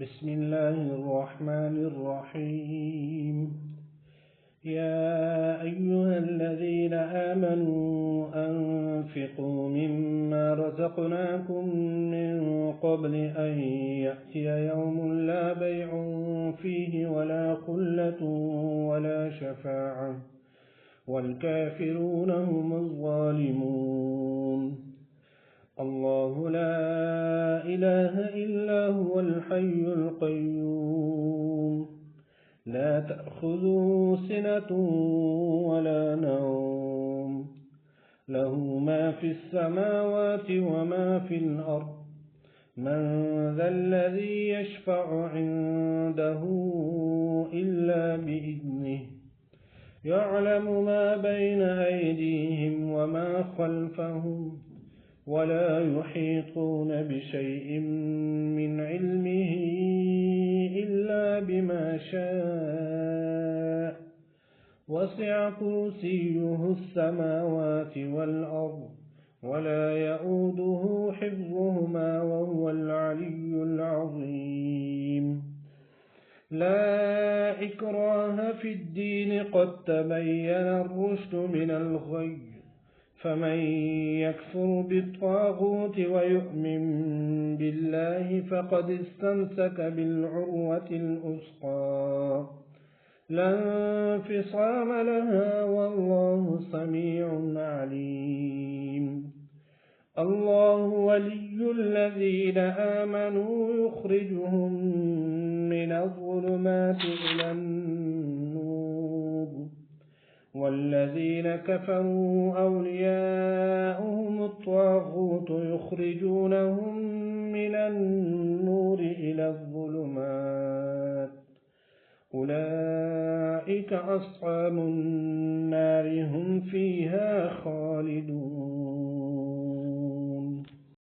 بسم الله الرحمن الرحيم. يا أيها الذين آمنوا أنفقوا مما رزقناكم من قبل أن يأتي يوم لا بيع فيه ولا خلة ولا شفاعة والكافرون هم الظالمون. الله لا إله إلا هو الحي القيوم، لا تأخذه سنة ولا نوم، له ما في السماوات وما في الأرض. من ذا الذي يشفع عنده إلا بإذنه، يعلم ما بين أيديهم وما خلفهم، ولا يحيطون بشيء من علمه إلا بما شاء، وسع كرسيه السماوات والأرض، ولا يئوده حفظهما وهو العلي العظيم. لا إكراه في الدين، قد تبين الرشد من الغي، فمن يكفر بالطاغوت ويؤمن بالله فقد استمسك بالعروة الوثقى، لا انفصام لها، والله سميع عليم. الله ولي الذين آمنوا يخرجهم من الظلمات إلى النور، والذين كفروا أولياؤهم الطاغوت يخرجونهم من النور إلى الظلمات، أولئك أصحاب النار هم فيها خالدون.